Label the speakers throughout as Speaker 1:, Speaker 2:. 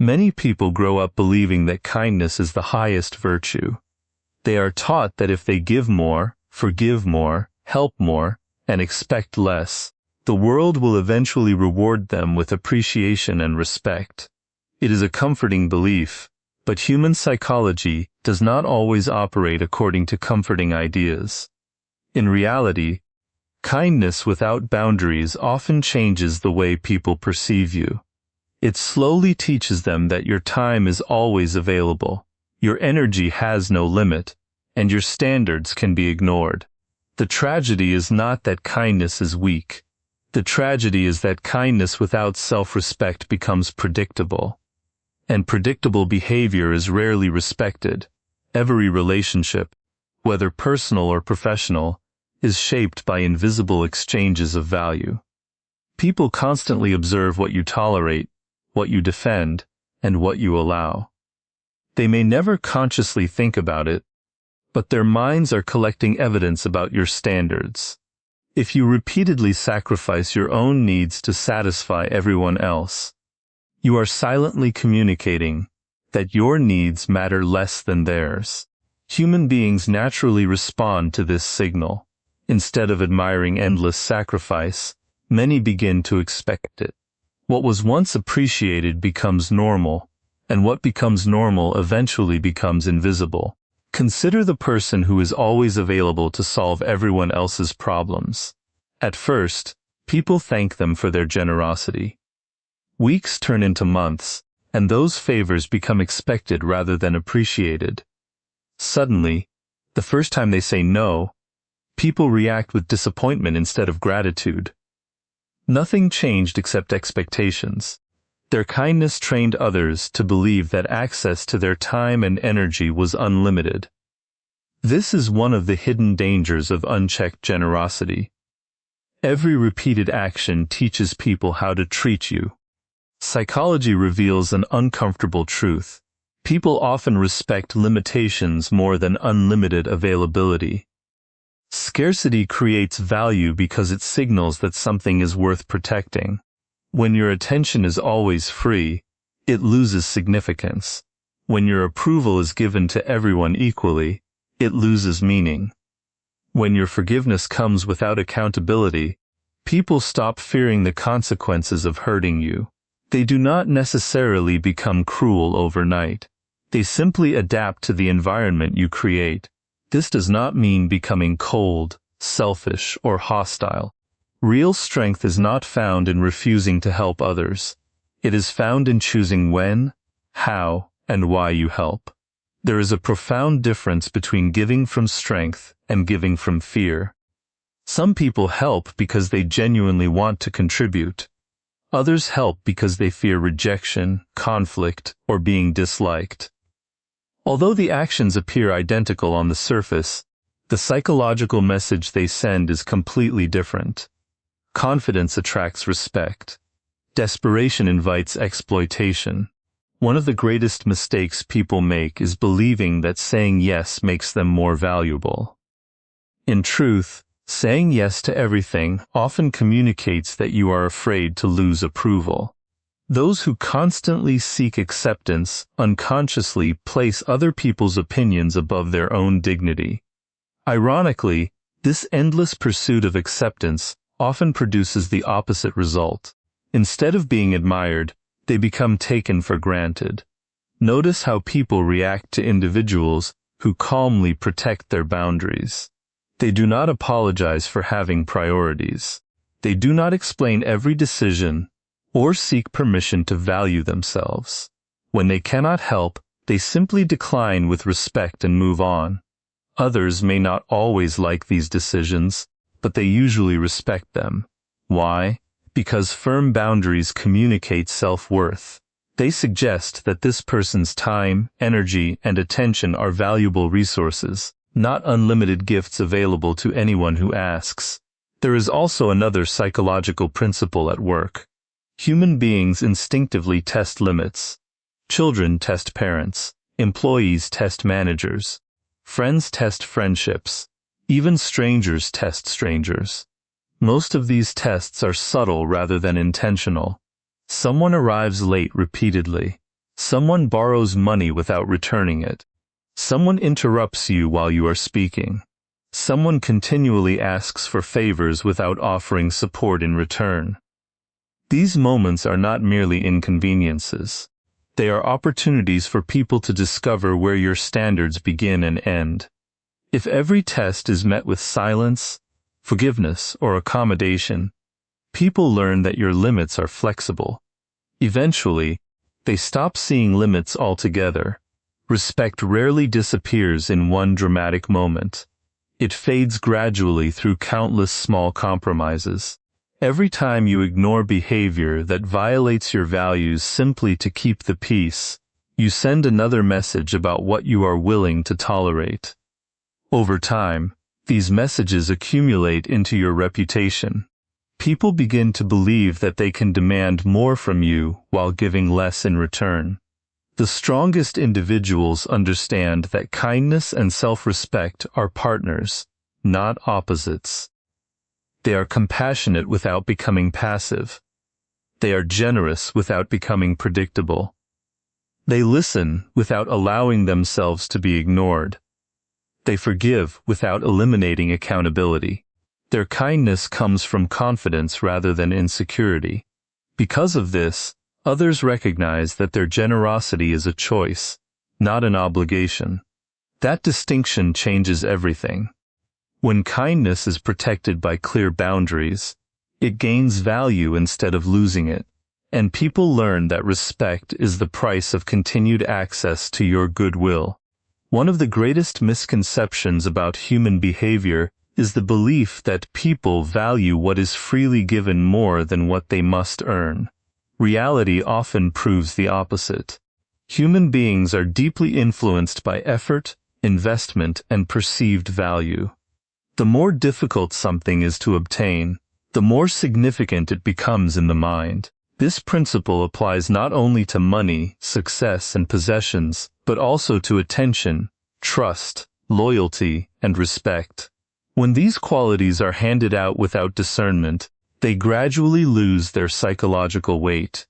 Speaker 1: Many people grow up believing that kindness is the highest virtue. They are taught that if they give more, forgive more, help more, and expect less, the world will eventually reward them with appreciation and respect. It is a comforting belief, but human psychology does not always operate according to comforting ideas. In reality, kindness without boundaries often changes the way people perceive you. It slowly teaches them that your time is always available, your energy has no limit, and your standards can be ignored. The tragedy is not that kindness is weak. The tragedy is that kindness without self-respect becomes predictable. And predictable behavior is rarely respected. Every relationship, whether personal or professional, is shaped by invisible exchanges of value. People constantly observe what you tolerate, what you defend, and what you allow. They may never consciously think about it, but their minds are collecting evidence about your standards. If you repeatedly sacrifice your own needs to satisfy everyone else, you are silently communicating that your needs matter less than theirs. Human beings naturally respond to this signal. Instead of admiring endless sacrifice, many begin to expect it. What was once appreciated becomes normal, and what becomes normal eventually becomes invisible. Consider the person who is always available to solve everyone else's problems. At first, people thank them for their generosity. Weeks turn into months, and those favors become expected rather than appreciated. Suddenly, the first time they say no, people react with disappointment instead of gratitude. Nothing changed except expectations. Their kindness trained others to believe that access to their time and energy was unlimited. This is one of the hidden dangers of unchecked generosity. Every repeated action teaches people how to treat you. Psychology reveals an uncomfortable truth. People often respect limitations more than unlimited availability. Scarcity creates value because it signals that something is worth protecting. When your attention is always free, it loses significance. When your approval is given to everyone equally, it loses meaning. When your forgiveness comes without accountability, people stop fearing the consequences of hurting you. They do not necessarily become cruel overnight. They simply adapt to the environment you create. This does not mean becoming cold, selfish, or hostile. Real strength is not found in refusing to help others. It is found in choosing when, how, and why you help. There is a profound difference between giving from strength and giving from fear. Some people help because they genuinely want to contribute. Others help because they fear rejection, conflict, or being disliked. Although the actions appear identical on the surface, the psychological message they send is completely different. Confidence attracts respect. Desperation invites exploitation. One of the greatest mistakes people make is believing that saying yes makes them more valuable. In truth, saying yes to everything often communicates that you are afraid to lose approval. Those who constantly seek acceptance unconsciously place other people's opinions above their own dignity. Ironically, this endless pursuit of acceptance often produces the opposite result. Instead of being admired, they become taken for granted. Notice how people react to individuals who calmly protect their boundaries. They do not apologize for having priorities. They do not explain every decision or seek permission to value themselves. When they cannot help, they simply decline with respect and move on. Others may not always like these decisions, but they usually respect them. Why? Because firm boundaries communicate self-worth. They suggest that this person's time, energy, and attention are valuable resources, not unlimited gifts available to anyone who asks. There is also another psychological principle at work. Human beings instinctively test limits. Children test parents. Employees test managers. Friends test friendships. Even strangers test strangers. Most of these tests are subtle rather than intentional. Someone arrives late repeatedly. Someone borrows money without returning it. Someone interrupts you while you are speaking. Someone continually asks for favors without offering support in return. These moments are not merely inconveniences. They are opportunities for people to discover where your standards begin and end. If every test is met with silence, forgiveness, or accommodation, people learn that your limits are flexible. Eventually, they stop seeing limits altogether. Respect rarely disappears in one dramatic moment. It fades gradually through countless small compromises. Every time you ignore behavior that violates your values simply to keep the peace, you send another message about what you are willing to tolerate. Over time, these messages accumulate into your reputation. People begin to believe that they can demand more from you while giving less in return. The strongest individuals understand that kindness and self-respect are partners, not opposites. They are compassionate without becoming passive. They are generous without becoming predictable. They listen without allowing themselves to be ignored. They forgive without eliminating accountability. Their kindness comes from confidence rather than insecurity. Because of this, others recognize that their generosity is a choice, not an obligation. That distinction changes everything. When kindness is protected by clear boundaries, it gains value instead of losing it, and people learn that respect is the price of continued access to your goodwill. One of the greatest misconceptions about human behavior is the belief that people value what is freely given more than what they must earn. Reality often proves the opposite. Human beings are deeply influenced by effort, investment, and perceived value. The more difficult something is to obtain, the more significant it becomes in the mind. This principle applies not only to money, success, and possessions, but also to attention, trust, loyalty, and respect. When these qualities are handed out without discernment, they gradually lose their psychological weight.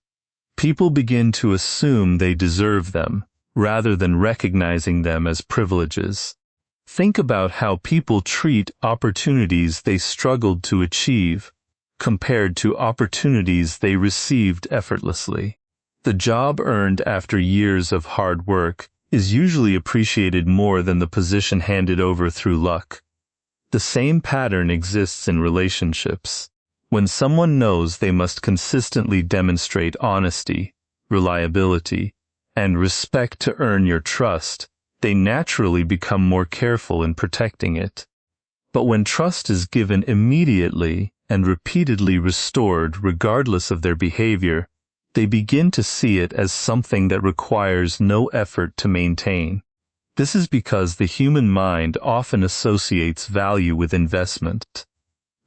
Speaker 1: People begin to assume they deserve them, rather than recognizing them as privileges. Think about how people treat opportunities they struggled to achieve, compared to opportunities they received effortlessly. The job earned after years of hard work is usually appreciated more than the position handed over through luck. The same pattern exists in relationships. When someone knows they must consistently demonstrate honesty, reliability, and respect to earn your trust, they naturally become more careful in protecting it. But when trust is given immediately and repeatedly restored regardless of their behavior, they begin to see it as something that requires no effort to maintain. This is because the human mind often associates value with investment.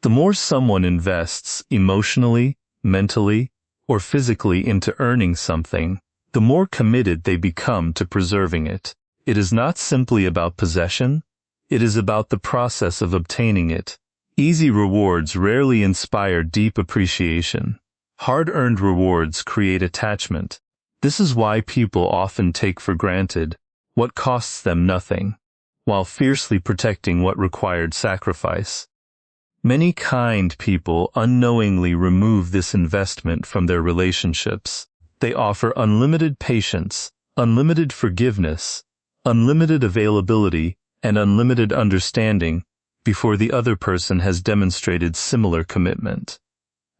Speaker 1: The more someone invests emotionally, mentally, or physically into earning something, the more committed they become to preserving it. It is not simply about possession, it is about the process of obtaining it. Easy rewards rarely inspire deep appreciation. Hard-earned rewards create attachment. This is why people often take for granted what costs them nothing, while fiercely protecting what required sacrifice. Many kind people unknowingly remove this investment from their relationships. They offer unlimited patience, unlimited forgiveness, unlimited availability, and unlimited understanding before the other person has demonstrated similar commitment.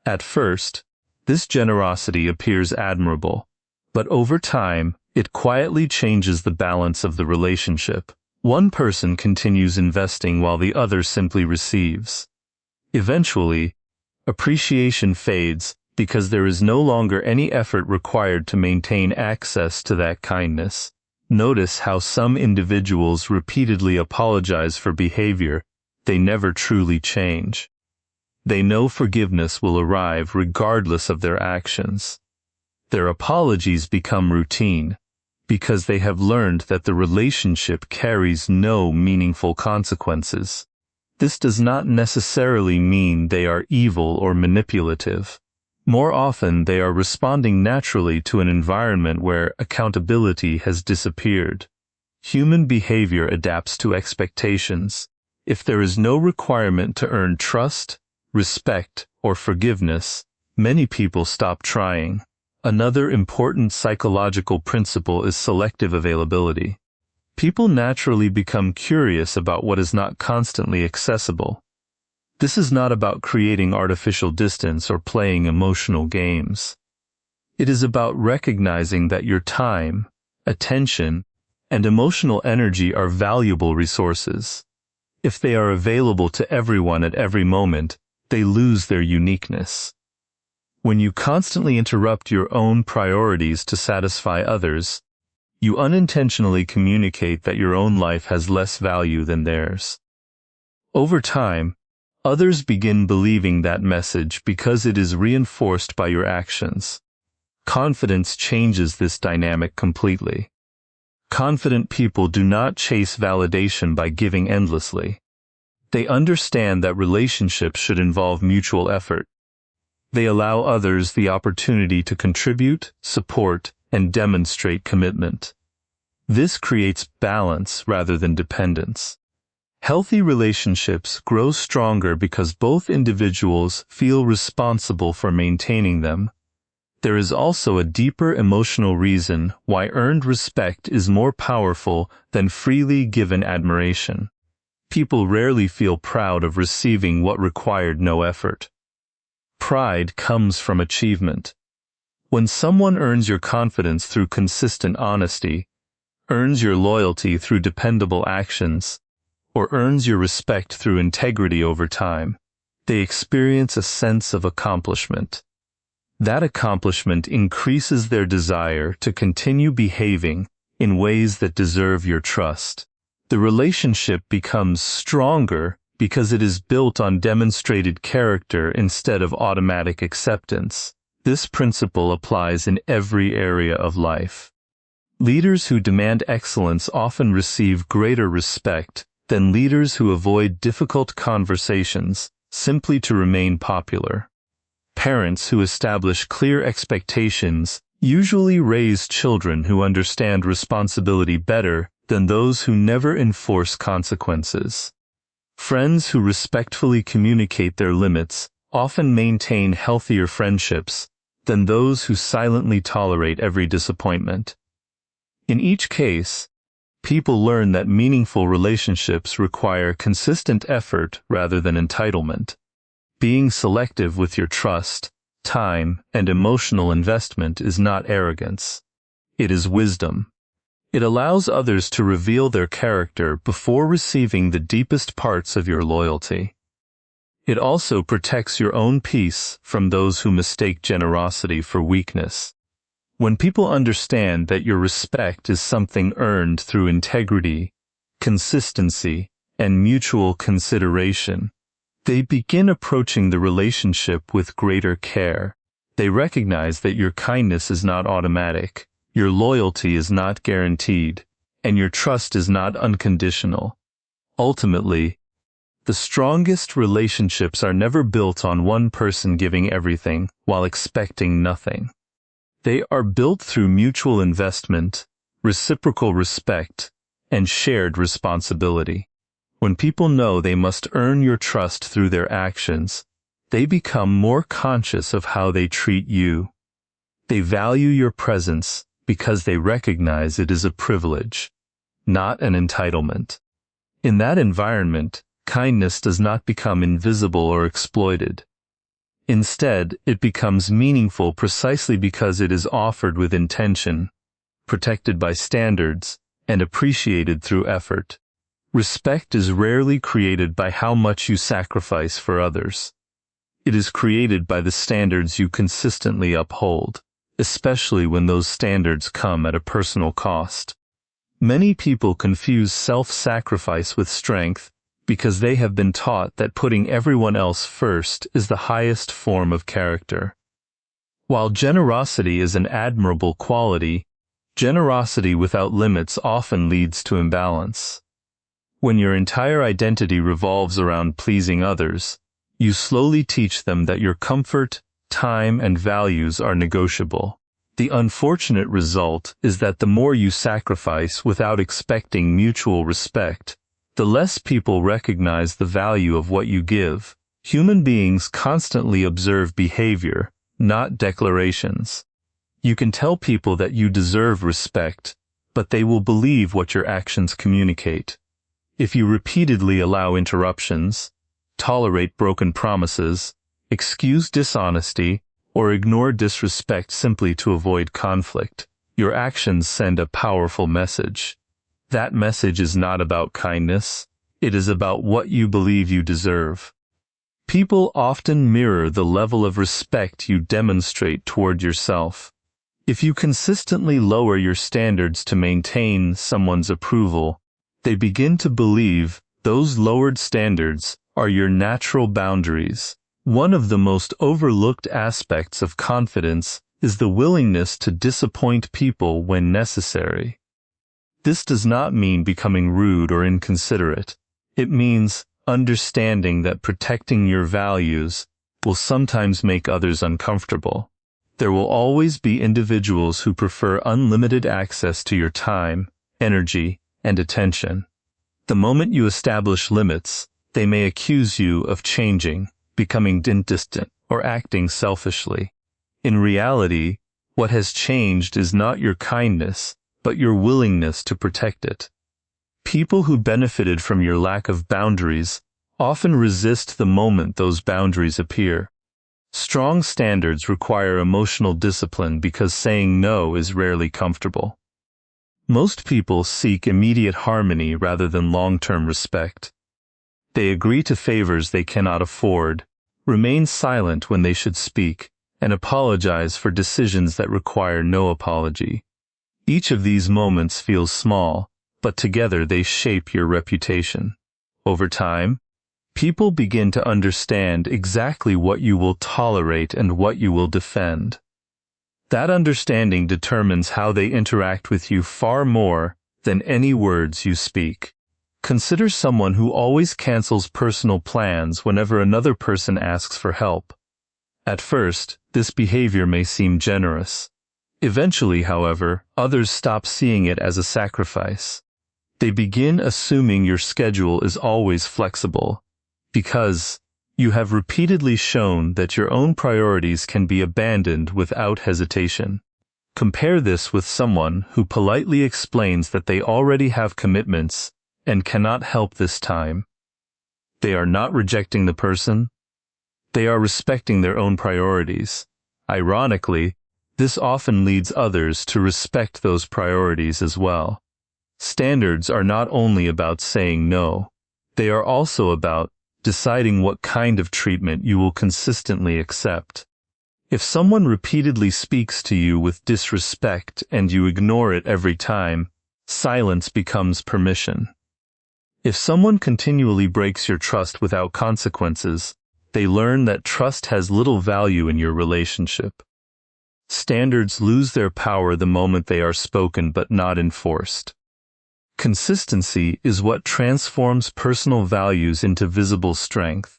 Speaker 1: At first, this generosity appears admirable, but over time, it quietly changes the balance of the relationship. One person continues investing while the other simply receives. Eventually, appreciation fades because there is no longer any effort required to maintain access to that kindness. Notice how some individuals repeatedly apologize for behavior they never truly change. They know forgiveness will arrive regardless of their actions. Their apologies become routine because they have learned that the relationship carries no meaningful consequences. This does not necessarily mean they are evil or manipulative. More often, they are responding naturally to an environment where accountability has disappeared. Human behavior adapts to expectations. If there is no requirement to earn trust, respect, or forgiveness, many people stop trying. Another important psychological principle is selective availability. People naturally become curious about what is not constantly accessible. This is not about creating artificial distance or playing emotional games. It is about recognizing that your time, attention, and emotional energy are valuable resources. If they are available to everyone at every moment, they lose their uniqueness. When you constantly interrupt your own priorities to satisfy others, you unintentionally communicate that your own life has less value than theirs. Over time, others begin believing that message because it is reinforced by your actions. Confidence changes this dynamic completely. Confident people do not chase validation by giving endlessly. They understand that relationships should involve mutual effort. They allow others the opportunity to contribute, support, and demonstrate commitment. This creates balance rather than dependence. Healthy relationships grow stronger because both individuals feel responsible for maintaining them. There is also a deeper emotional reason why earned respect is more powerful than freely given admiration. People rarely feel proud of receiving what required no effort. Pride comes from achievement. When someone earns your confidence through consistent honesty, earns your loyalty through dependable actions, or earns your respect through integrity over time, they experience a sense of accomplishment. That accomplishment increases their desire to continue behaving in ways that deserve your trust. The relationship becomes stronger because it is built on demonstrated character instead of automatic acceptance. This principle applies in every area of life. Leaders who demand excellence often receive greater respect than leaders who avoid difficult conversations simply to remain popular. Parents who establish clear expectations usually raise children who understand responsibility better than those who never enforce consequences. Friends who respectfully communicate their limits often maintain healthier friendships than those who silently tolerate every disappointment. In each case, people learn that meaningful relationships require consistent effort rather than entitlement. Being selective with your trust, time, and emotional investment is not arrogance. It is wisdom. It allows others to reveal their character before receiving the deepest parts of your loyalty. It also protects your own peace from those who mistake generosity for weakness. When people understand that your respect is something earned through integrity, consistency, and mutual consideration, they begin approaching the relationship with greater care. They recognize that your kindness is not automatic, your loyalty is not guaranteed, and your trust is not unconditional. Ultimately, the strongest relationships are never built on one person giving everything while expecting nothing. They are built through mutual investment, reciprocal respect, and shared responsibility. When people know they must earn your trust through their actions, they become more conscious of how they treat you. They value your presence because they recognize it is a privilege, not an entitlement. In that environment, kindness does not become invisible or exploited. Instead, it becomes meaningful precisely because it is offered with intention, protected by standards, and appreciated through effort. Respect is rarely created by how much you sacrifice for others. It is created by the standards you consistently uphold, especially when those standards come at a personal cost. Many people confuse self-sacrifice with strength because they have been taught that putting everyone else first is the highest form of character. While generosity is an admirable quality, generosity without limits often leads to imbalance. When your entire identity revolves around pleasing others, you slowly teach them that your comfort, time and values are negotiable. The unfortunate result is that the more you sacrifice without expecting mutual respect, the less people recognize the value of what you give. Human beings constantly observe behavior, not declarations. You can tell people that you deserve respect, but they will believe what your actions communicate. If you repeatedly allow interruptions, tolerate broken promises, excuse dishonesty, or ignore disrespect simply to avoid conflict, your actions send a powerful message. That message is not about kindness, it is about what you believe you deserve. People often mirror the level of respect you demonstrate toward yourself. If you consistently lower your standards to maintain someone's approval, they begin to believe those lowered standards are your natural boundaries. One of the most overlooked aspects of confidence is the willingness to disappoint people when necessary. This does not mean becoming rude or inconsiderate. It means understanding that protecting your values will sometimes make others uncomfortable. There will always be individuals who prefer unlimited access to your time, energy, and attention. The moment you establish limits, they may accuse you of changing, becoming distant, or acting selfishly. In reality, what has changed is not your kindness, but your willingness to protect it. People who benefited from your lack of boundaries often resist the moment those boundaries appear. Strong standards require emotional discipline because saying no is rarely comfortable. Most people seek immediate harmony rather than long-term respect. They agree to favors they cannot afford, remain silent when they should speak, and apologize for decisions that require no apology. Each of these moments feels small, but together they shape your reputation. Over time, people begin to understand exactly what you will tolerate and what you will defend. That understanding determines how they interact with you far more than any words you speak. Consider someone who always cancels personal plans whenever another person asks for help. At first, this behavior may seem generous. Eventually, however, others stop seeing it as a sacrifice. They begin assuming your schedule is always flexible, because you have repeatedly shown that your own priorities can be abandoned without hesitation. Compare this with someone who politely explains that they already have commitments and cannot help this time. They are not rejecting the person. They are respecting their own priorities. Ironically, this often leads others to respect those priorities as well. Standards are not only about saying no, they are also about deciding what kind of treatment you will consistently accept. If someone repeatedly speaks to you with disrespect and you ignore it every time, silence becomes permission. If someone continually breaks your trust without consequences, they learn that trust has little value in your relationship. Standards lose their power the moment they are spoken but not enforced. Consistency is what transforms personal values into visible strength.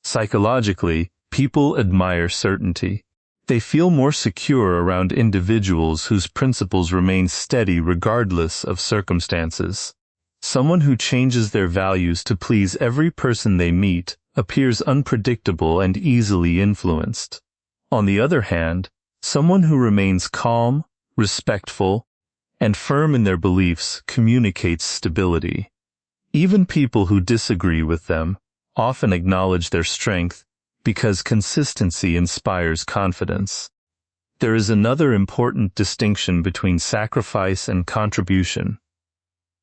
Speaker 1: Psychologically, people admire certainty. They feel more secure around individuals whose principles remain steady regardless of circumstances. Someone who changes their values to please every person they meet appears unpredictable and easily influenced. On the other hand, someone who remains calm, respectful, and firm in their beliefs communicates stability. Even people who disagree with them often acknowledge their strength because consistency inspires confidence. There is another important distinction between sacrifice and contribution.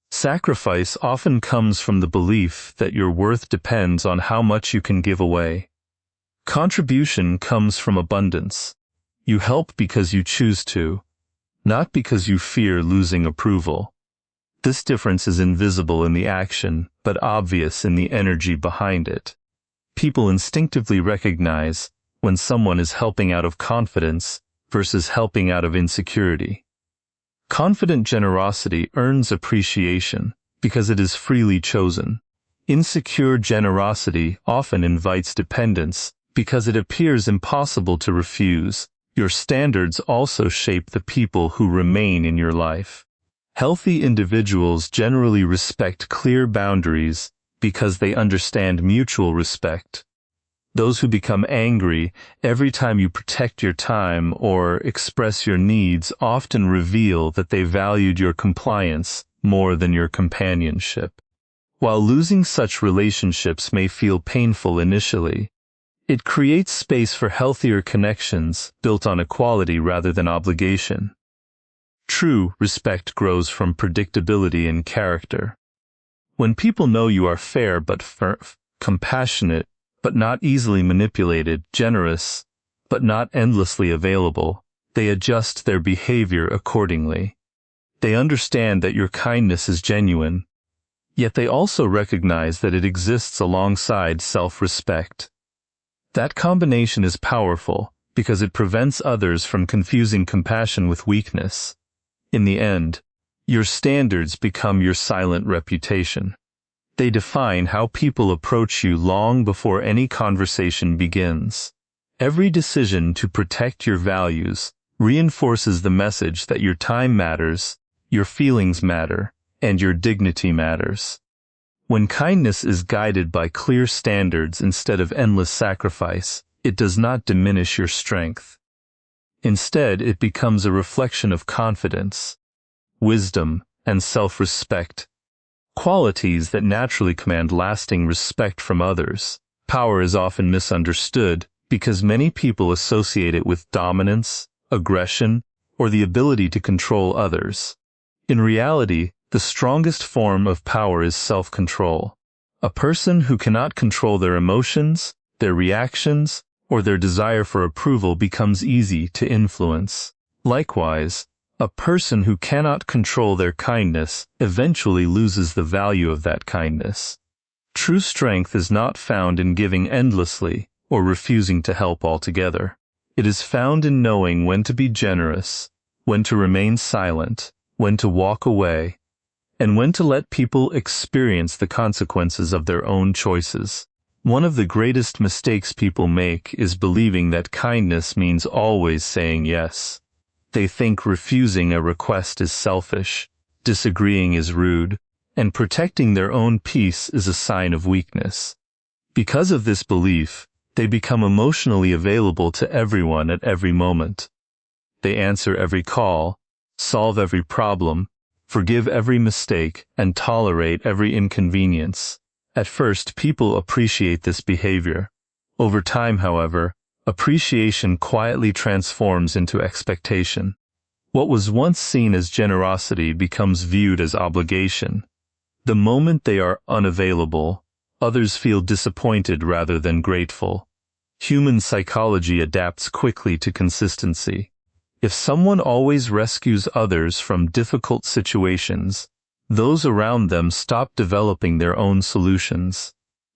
Speaker 1: Sacrifice often comes from the belief that your worth depends on how much you can give away. Contribution comes from abundance. You help because you choose to, not because you fear losing approval. This difference is invisible in the action, but obvious in the energy behind it. People instinctively recognize when someone is helping out of confidence versus helping out of insecurity. Confident generosity earns appreciation because it is freely chosen. Insecure generosity often invites dependence Because it appears impossible to refuse, your standards also shape the people who remain in your life. Healthy individuals generally respect clear boundaries because they understand mutual respect. Those who become angry every time you protect your time or express your needs often reveal that they valued your compliance more than your companionship. While losing such relationships may feel painful initially, it creates space for healthier connections built on equality rather than obligation. True respect grows from predictability and character. When people know you are fair but firm, compassionate but not easily manipulated, generous but not endlessly available, they adjust their behavior accordingly. They understand that your kindness is genuine, yet they also recognize that it exists alongside self-respect. That combination is powerful because it prevents others from confusing compassion with weakness. In the end, your standards become your silent reputation. They define how people approach you long before any conversation begins. Every decision to protect your values reinforces the message that your time matters, your feelings matter, and your dignity matters. When kindness is guided by clear standards instead of endless sacrifice, it does not diminish your strength. Instead, it becomes a reflection of confidence, wisdom, and self-respect, qualities that naturally command lasting respect from others. Power is often misunderstood because many people associate it with dominance, aggression, or the ability to control others. In reality, the strongest form of power is self-control. A person who cannot control their emotions, their reactions, or their desire for approval becomes easy to influence. Likewise, a person who cannot control their kindness eventually loses the value of that kindness. True strength is not found in giving endlessly or refusing to help altogether. It is found in knowing when to be generous, when to remain silent, when to walk away, and when to let people experience the consequences of their own choices. One of the greatest mistakes people make is believing that kindness means always saying yes. They think refusing a request is selfish, disagreeing is rude, and protecting their own peace is a sign of weakness. Because of this belief, they become emotionally available to everyone at every moment. They answer every call, solve every problem, forgive every mistake, and tolerate every inconvenience. At first, people appreciate this behavior. Over time, however, appreciation quietly transforms into expectation. What was once seen as generosity becomes viewed as obligation. The moment they are unavailable, others feel disappointed rather than grateful. Human psychology adapts quickly to consistency. If someone always rescues others from difficult situations, those around them stop developing their own solutions.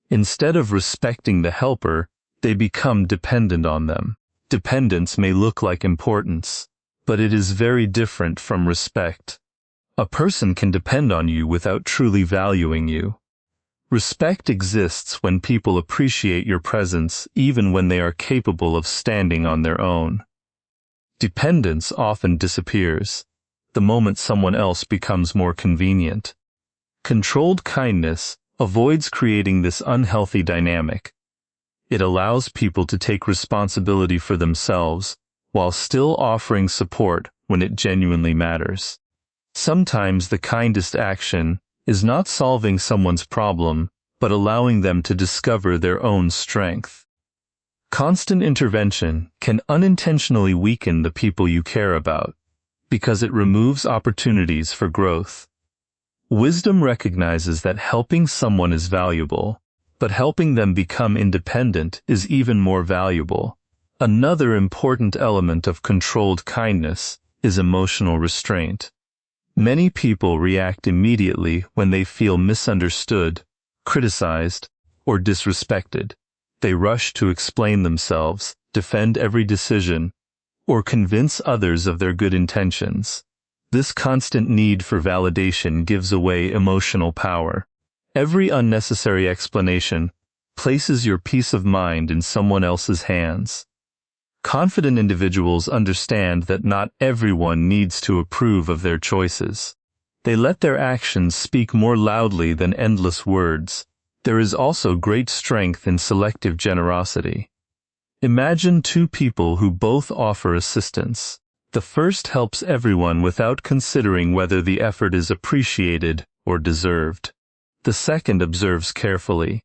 Speaker 1: Instead of respecting the helper, they become dependent on them. Dependence may look like importance, but it is very different from respect. A person can depend on you without truly valuing you. Respect exists when people appreciate your presence even when they are capable of standing on their own. Dependence often disappears the moment someone else becomes more convenient. Controlled kindness avoids creating this unhealthy dynamic. It allows people to take responsibility for themselves while still offering support when it genuinely matters. Sometimes the kindest action is not solving someone's problem, but allowing them to discover their own strength. Constant intervention can unintentionally weaken the people you care about, because it removes opportunities for growth. Wisdom recognizes that helping someone is valuable, but helping them become independent is even more valuable. Another important element of controlled kindness is emotional restraint. Many people react immediately when they feel misunderstood, criticized, or disrespected. They rush to explain themselves, defend every decision, or convince others of their good intentions. This constant need for validation gives away emotional power. Every unnecessary explanation, places your peace of mind in someone else's hands. Confident individuals understand that not everyone needs to approve of their choices. They let their actions speak more loudly than endless words. There is also great strength in selective generosity. Imagine two people who both offer assistance. The first helps everyone without considering whether the effort is appreciated or deserved. The second observes carefully,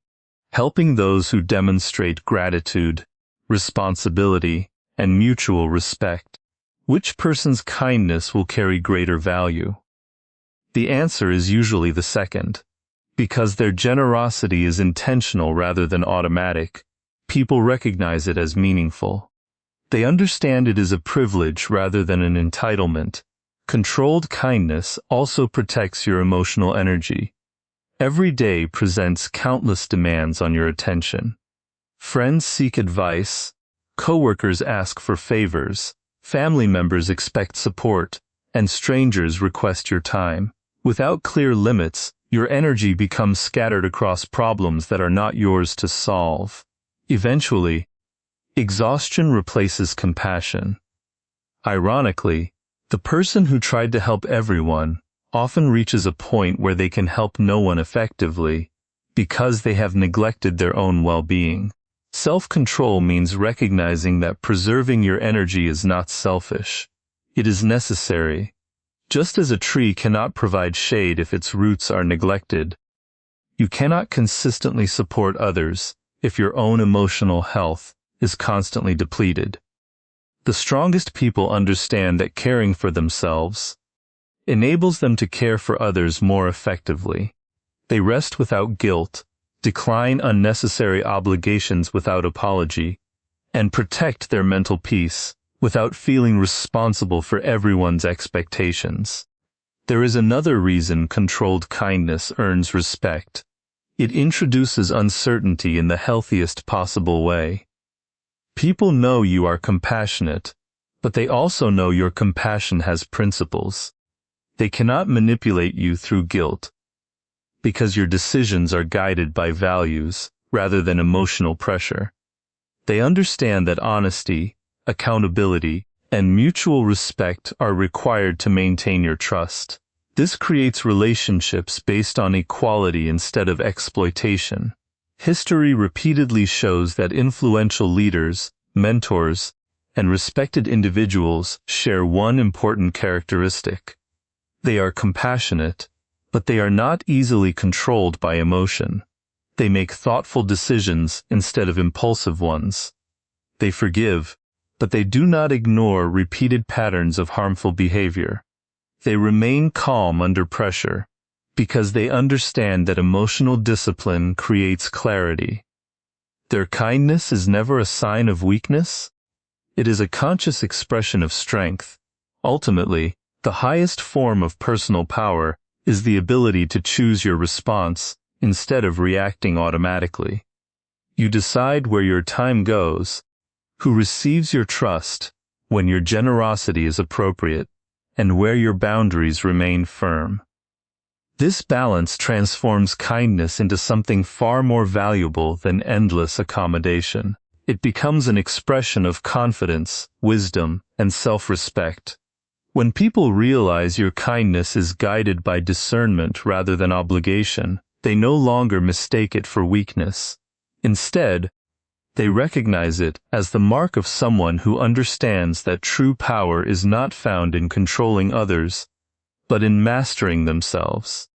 Speaker 1: helping those who demonstrate gratitude, responsibility, and mutual respect. Which person's kindness will carry greater value? The answer is usually the second. Because their generosity is intentional rather than automatic, people recognize it as meaningful. They understand it is a privilege rather than an entitlement. Controlled kindness also protects your emotional energy. Every day presents countless demands on your attention. Friends seek advice, coworkers ask for favors, family members expect support, and strangers request your time. Without clear limits, your energy becomes scattered across problems that are not yours to solve. Eventually, exhaustion replaces compassion. Ironically, the person who tried to help everyone often reaches a point where they can help no one effectively because they have neglected their own well-being. Self-control means recognizing that preserving your energy is not selfish. It is necessary. Just as a tree cannot provide shade if its roots are neglected, you cannot consistently support others if your own emotional health is constantly depleted. The strongest people understand that caring for themselves enables them to care for others more effectively. They rest without guilt, decline unnecessary obligations without apology, and protect their mental peace without feeling responsible for everyone's expectations. There is another reason controlled kindness earns respect. It introduces uncertainty in the healthiest possible way. People know you are compassionate, but they also know your compassion has principles. They cannot manipulate you through guilt, because your decisions are guided by values rather than emotional pressure. They understand that honesty, accountability, and mutual respect are required to maintain your trust. This creates relationships based on equality instead of exploitation. History repeatedly shows that influential leaders, mentors, and respected individuals share one important characteristic. They are compassionate, but they are not easily controlled by emotion. They make thoughtful decisions instead of impulsive ones. They forgive, but they do not ignore repeated patterns of harmful behavior. They remain calm under pressure, because they understand that emotional discipline creates clarity. Their kindness is never a sign of weakness. It is a conscious expression of strength. Ultimately, the highest form of personal power is the ability to choose your response instead of reacting automatically. You decide where your time goes, who receives your trust, when your generosity is appropriate, and where your boundaries remain firm. This balance transforms kindness into something far more valuable than endless accommodation. It becomes an expression of confidence, wisdom, and self-respect. When people realize your kindness is guided by discernment rather than obligation, they no longer mistake it for weakness. Instead, they recognize it as the mark of someone who understands that true power is not found in controlling others, but in mastering themselves.